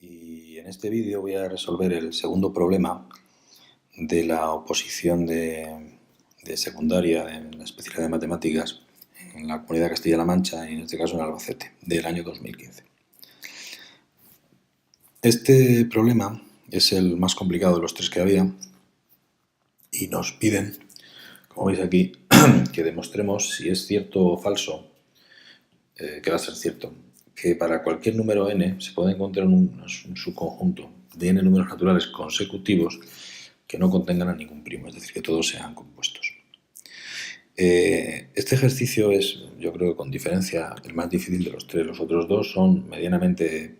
Y en este vídeo voy a resolver el segundo problema de la oposición de secundaria en la especialidad de matemáticas en la Comunidad de Castilla-La Mancha y en este caso en Albacete, del año 2015. Este problema es el más complicado de los tres que había y nos piden, como veis aquí, que demostremos si es cierto o falso, que va a ser cierto, que para cualquier número n se puede encontrar un subconjunto de n números naturales consecutivos que no contengan a ningún primo, es decir, que todos sean compuestos. Este ejercicio es, yo creo que con diferencia, el más difícil de los tres. Los otros dos son medianamente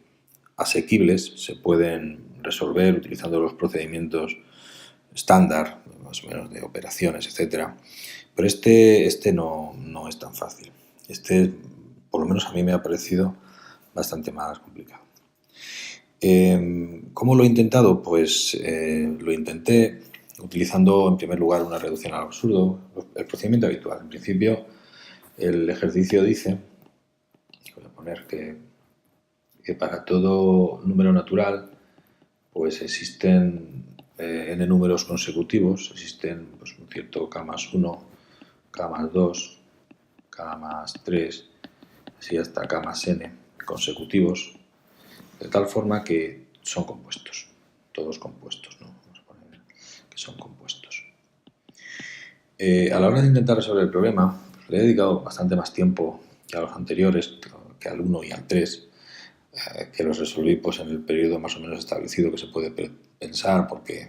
asequibles, se pueden resolver utilizando los procedimientos estándar, más o menos de operaciones, etc. Pero este no es tan fácil. Este, por lo menos a mí me ha parecido bastante más complicado. ¿Cómo lo he intentado? Pues lo intenté utilizando en primer lugar una reducción al absurdo, el procedimiento habitual. En principio el ejercicio dice, voy a poner que para todo número natural pues existen n números consecutivos, existen pues, un cierto k más 1, k más 2, k más 3, así hasta k más n consecutivos, de tal forma que son compuestos, todos compuestos, ¿no? Vamos a poner que son compuestos. A la hora de intentar resolver el problema, pues, le he dedicado bastante más tiempo que a los anteriores, que al 1 y al 3, que los resolví pues, en el periodo más o menos establecido que se puede pensar, porque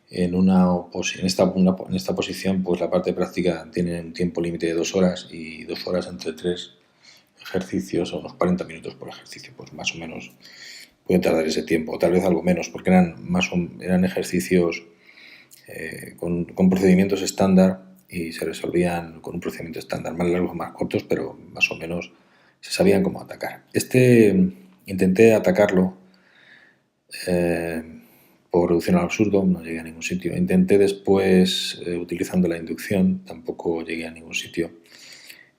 en esta posición pues, la parte práctica tiene un tiempo límite de 2 horas y 2 horas entre 3 ejercicios, o unos 40 minutos por ejercicio, pues más o menos puede tardar ese tiempo, o tal vez algo menos, porque eran ejercicios con procedimientos estándar y se resolvían con un procedimiento estándar, más largos o más cortos, pero más o menos se sabían cómo atacar. Intenté atacarlo por reducción al absurdo, no llegué a ningún sitio. Intenté después, utilizando la inducción, tampoco llegué a ningún sitio.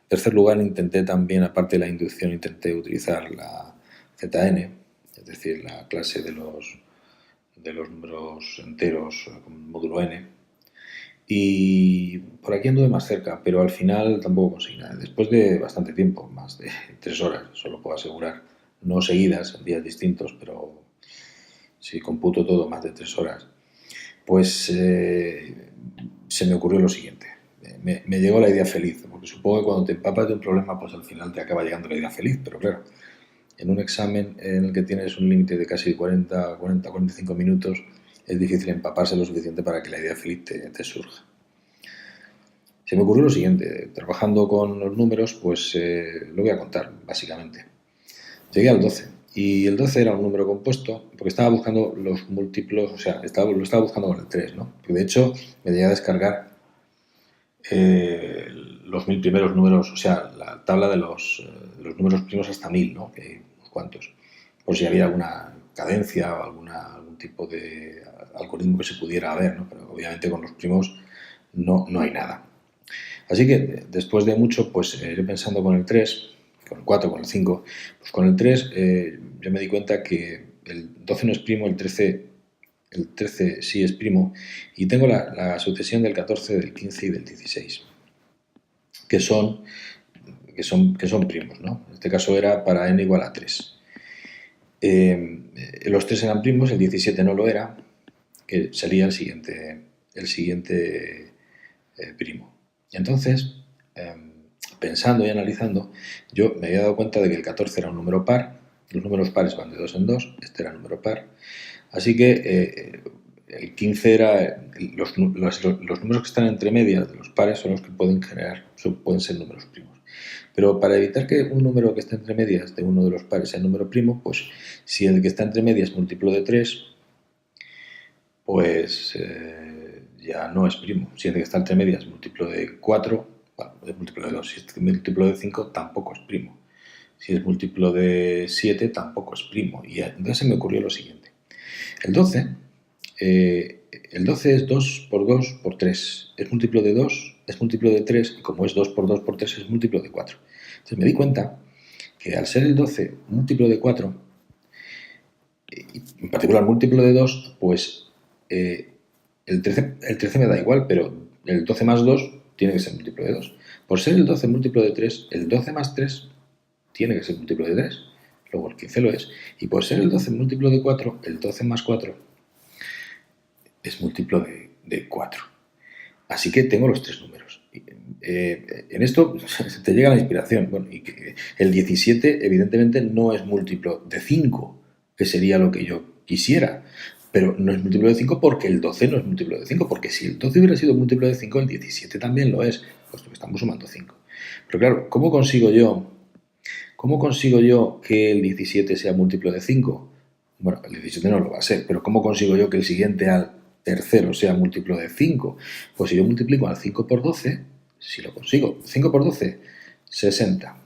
En tercer lugar, intenté también, aparte de la inducción, intenté utilizar la ZN, es decir, la clase de los números enteros con módulo n. Y por aquí anduve más cerca, pero al final tampoco conseguí nada. Después de bastante tiempo, más de 3 horas, solo puedo asegurar, no seguidas, en días distintos, pero si computo todo, más de 3 horas, pues se me ocurrió lo siguiente. Me llegó la idea feliz, porque supongo que cuando te empapas de un problema, pues al final te acaba llegando la idea feliz, pero claro, en un examen en el que tienes un límite de casi 40-45 minutos, es difícil empaparse lo suficiente para que la idea feliz te surja. Se me ocurrió lo siguiente, trabajando con los números, pues lo voy a contar, básicamente. Llegué al 12, y el 12 era un número compuesto, porque estaba buscando los múltiplos, o sea, lo estaba buscando con el 3, ¿no? Porque de hecho me llegué a descargar los 1000 primeros números, o sea, la tabla de los números primos hasta 1000, ¿no? Que hay unos cuantos, por si había alguna cadencia o algún tipo de algoritmo que se pudiera ver, ¿no? Pero obviamente con los primos no hay nada. Así que después de mucho, pues iré pensando con el 3, con el 4, con el 5. Pues con el 3 yo me di cuenta que el 12 no es primo, el 13 sí es primo, y tengo la sucesión del 14, del 15 y del 16, que son primos, ¿no? En este caso era para n igual a 3. Los 3 eran primos, el 17 no lo era, que sería el siguiente primo. Entonces, pensando y analizando, yo me había dado cuenta de que el 14 era un número par, los números pares van de 2 en 2, este era número par, así que el 15 era, los números que están entre medias de los pares son los que pueden ser números primos. Pero para evitar que un número que está entre medias de uno de los pares sea número primo, pues si el que está entre medias es múltiplo de 3, pues ya no es primo. Si el que está entre medias es múltiplo de 4, bueno, es múltiplo de 2. Si es múltiplo de 5, tampoco es primo. Si es múltiplo de 7, tampoco es primo. Y entonces se me ocurrió lo siguiente. El 12 es 2 por 2 por 3. Es múltiplo de 2, es múltiplo de 3, y como es 2 por 2 por 3, es múltiplo de 4. Entonces me di cuenta que al ser el 12 múltiplo de 4, en particular múltiplo de 2, pues el 13 me da igual, pero el 12 más 2 tiene que ser múltiplo de 2. Por ser el 12 múltiplo de 3, el 12 más 3 tiene que ser múltiplo de 3. Luego el 15 lo es. Y por ser el 12 múltiplo de 4, el 12 más 4 es múltiplo de 4. Así que tengo los tres números. En esto te llega la inspiración. Bueno, y que el 17 evidentemente no es múltiplo de 5, que sería lo que yo quisiera. Pero no es múltiplo de 5 porque el 12 no es múltiplo de 5. Porque si el 12 hubiera sido múltiplo de 5, el 17 también lo es, puesto que estamos sumando 5. Pero claro, ¿cómo consigo yo que el 17 sea múltiplo de 5? Bueno, el 17 no lo va a ser, pero ¿cómo consigo yo que el siguiente al tercero sea múltiplo de 5? Pues si yo multiplico al 5 por 12, si lo consigo, 5 por 12, 60.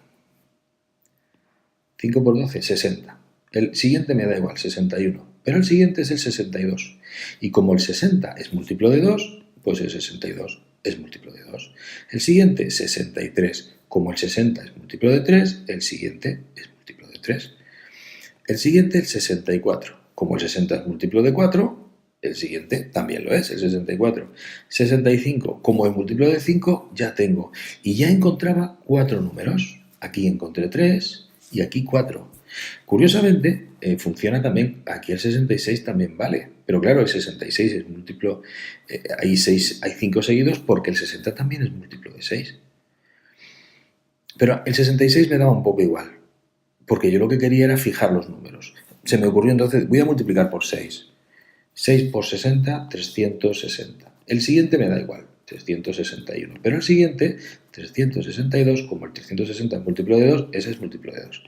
5 por 12, 60. El siguiente me da igual, 61. Pero el siguiente es el 62. Y como el 60 es múltiplo de 2, pues el 62 es múltiplo de 2. El siguiente, 63. Como el 60 es múltiplo de 3, el siguiente es múltiplo de 3. El siguiente, el 64. Como el 60 es múltiplo de 4, el siguiente también lo es, el 64. 65, como es múltiplo de 5, ya tengo. Y ya encontraba 4 números. Aquí encontré 3 y aquí 4. Curiosamente, funciona también, aquí el 66 también vale. Pero claro, el 66 es múltiplo, hay 5 seguidos porque el 60 también es múltiplo de 6. Pero el 66 me daba un poco igual, porque yo lo que quería era fijar los números. Se me ocurrió entonces, voy a multiplicar por 6. 6 por 60, 360. El siguiente me da igual, 361. Pero el siguiente, 362, como el 360 es múltiplo de 2, ese es múltiplo de 2.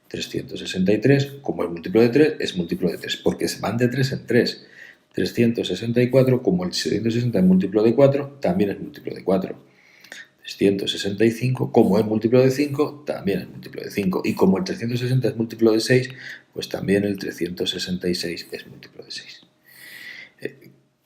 363, como es múltiplo de 3, es múltiplo de 3, porque se van de 3 en 3. 364, como el 760 es múltiplo de 4, también es múltiplo de 4. 365, como es múltiplo de 5, también es múltiplo de 5. Y como el 360 es múltiplo de 6, pues también el 366 es múltiplo de 6.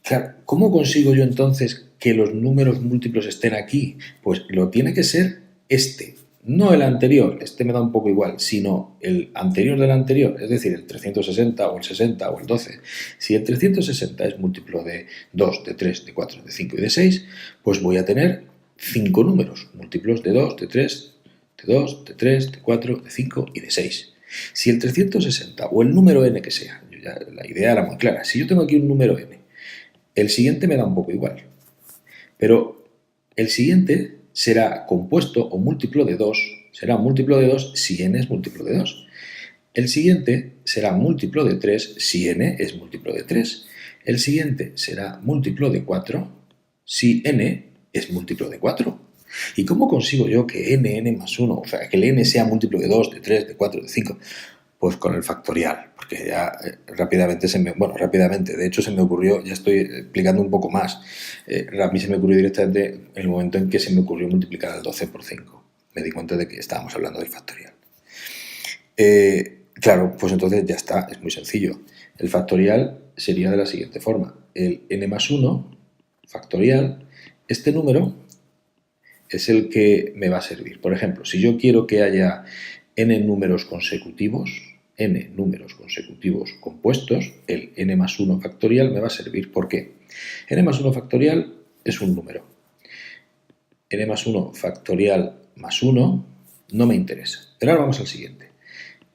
Claro, ¿cómo consigo yo entonces que los números múltiplos estén aquí? Pues lo tiene que ser este, no el anterior, este me da un poco igual, sino el anterior del anterior, es decir, el 360 o el 60 o el 12. Si el 360 es múltiplo de 2, de 3, de 4, de 5 y de 6, pues voy a tener 5 números, múltiplos de 2, de 3, de 2, de 3, de 4, de 5 y de 6. Si el 360 o el número n que sea, la idea era muy clara, si yo tengo aquí un número n, el siguiente me da un poco igual, pero el siguiente será compuesto o múltiplo de 2, será múltiplo de 2 si n es múltiplo de 2. El siguiente será múltiplo de 3 si n es múltiplo de 3. El siguiente será múltiplo de 4 si n es múltiplo de 4. ¿Y cómo consigo yo que n más 1, o sea, que el n sea múltiplo de 2, de 3, de 4, de 5? Pues con el factorial, porque ya rápidamente de hecho se me ocurrió, ya estoy explicando un poco más, a mí se me ocurrió directamente en el momento en que se me ocurrió multiplicar el 12 por 5. Me di cuenta de que estábamos hablando del factorial. Claro, pues entonces ya está, es muy sencillo. El factorial sería de la siguiente forma. El n más 1 factorial, este número es el que me va a servir. Por ejemplo, si yo quiero que haya n números consecutivos compuestos, el n más 1 factorial me va a servir. ¿Por qué? N más 1 factorial es un número. N más 1 factorial más 1 no me interesa. Pero ahora vamos al siguiente.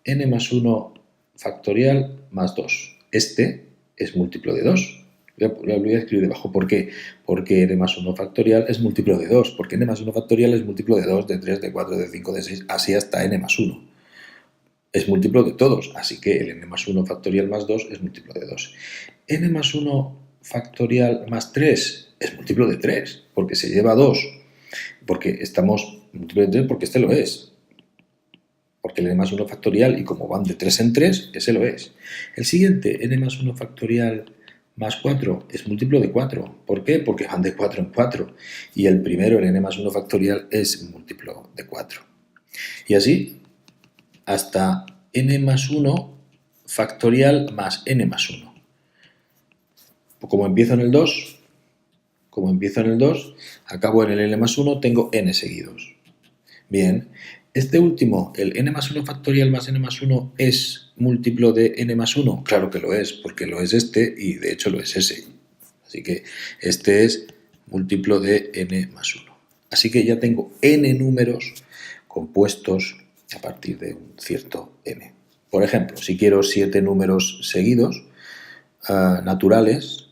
N más 1 factorial más 2. Este es múltiplo de 2. Lo voy a escribir debajo. ¿Por qué? Porque n más 1 factorial es múltiplo de 2. Porque n más 1 factorial es múltiplo de 2, de 3, de 4, de 5, de 6, así hasta n más 1. Es múltiplo de todos, así que el n más 1 factorial más 2 es múltiplo de 2. N más 1 factorial más 3 es múltiplo de 3, porque se lleva 2. Porque estamos múltiplo de 3 porque este lo es. Porque el n más 1 factorial, y como van de 3 en 3, ese lo es. El siguiente, n más 1 factorial más 4, es múltiplo de 4. ¿Por qué? Porque van de 4 en 4. Y el primero, el n más 1 factorial, es múltiplo de 4. Y así hasta n más 1 factorial más n más 1. Como empiezo en el 2, acabo en el n más 1, tengo n seguidos. Bien, Este último, el n más 1 factorial más n más 1, ¿es múltiplo de n más 1? Claro que lo es, porque lo es este y de hecho lo es ese. Así que este es múltiplo de n más 1. Así que ya tengo n números compuestos a partir de un cierto n. Por ejemplo, si quiero 7 números seguidos, naturales,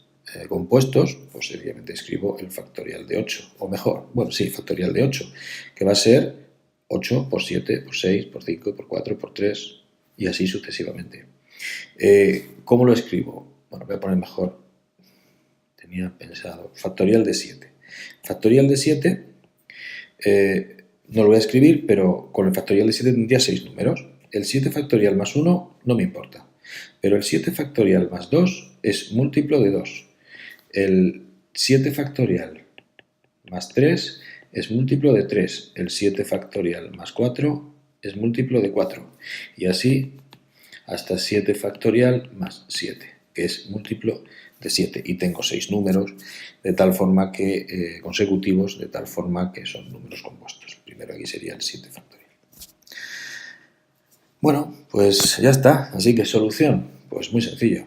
compuestos, pues sencillamente escribo el factorial de 8, o mejor, bueno, sí, factorial de 8, que va a ser 8 por 7, por 6, por 5, por 4, por 3, y así sucesivamente. ¿Cómo lo escribo? Bueno, voy a poner mejor, tenía pensado, factorial de 7. Factorial de 7, no lo voy a escribir, pero con el factorial de 7 tendría 6 números. El 7 factorial más 1 no me importa, pero el 7 factorial más 2 es múltiplo de 2. El 7 factorial más 3 es múltiplo de 3. El 7 factorial más 4 es múltiplo de 4. Y así hasta 7 factorial más 7, que es múltiplo de 7. Y tengo 6 números de tal forma que consecutivos, de tal forma que son números compuestos. Primero aquí sería el 7 factorial. Bueno, pues ya está. Así que solución, pues muy sencillo.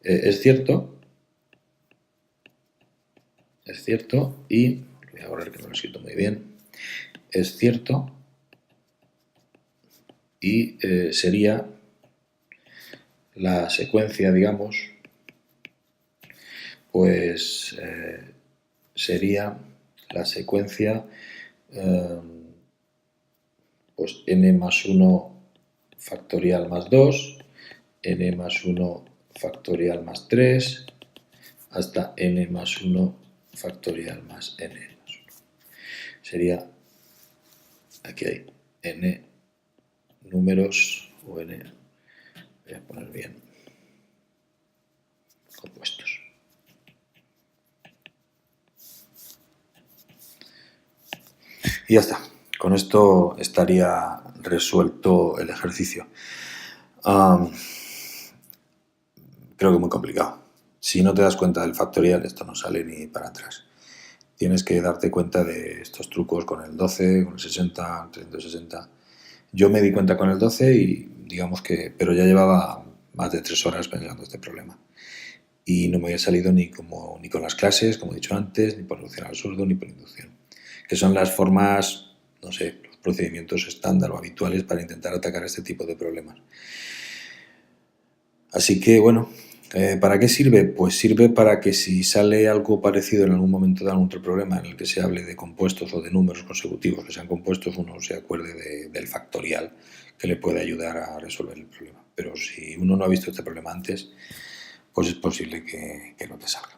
Es cierto, y voy a borrar que no lo he escrito muy bien, es cierto, y sería la secuencia, digamos, pues sería la secuencia pues n más 1 factorial más 2, n más 1 factorial más 3, hasta n más 1 factorial más n más 1. Sería, aquí hay n números, o n, voy a poner bien, compuestos. Y ya está. Con esto estaría resuelto el ejercicio. Creo que muy complicado. Si no te das cuenta del factorial, esto no sale ni para atrás. Tienes que darte cuenta de estos trucos con el 12, con el 60, 360. Yo me di cuenta con el 12 y digamos que, pero ya llevaba más de 3 horas pensando este problema. Y no me había salido ni con las clases, como he dicho antes, ni por reducción al absurdo, ni por inducción. Que son las formas, no sé, los procedimientos estándar o habituales para intentar atacar este tipo de problemas. Así que, bueno, ¿para qué sirve? Pues sirve para que si sale algo parecido en algún momento de algún otro problema en el que se hable de compuestos o de números consecutivos que sean compuestos, uno se acuerde del factorial que le puede ayudar a resolver el problema. Pero si uno no ha visto este problema antes, pues es posible que no te salga.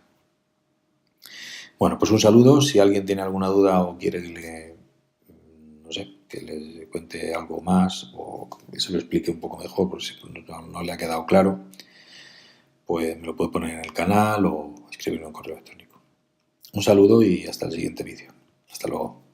Bueno, pues un saludo. Si alguien tiene alguna duda o quiere que le cuente algo más o que se lo explique un poco mejor, por si no le ha quedado claro, pues me lo puede poner en el canal o escribirme un correo electrónico. Un saludo y hasta el siguiente vídeo. Hasta luego.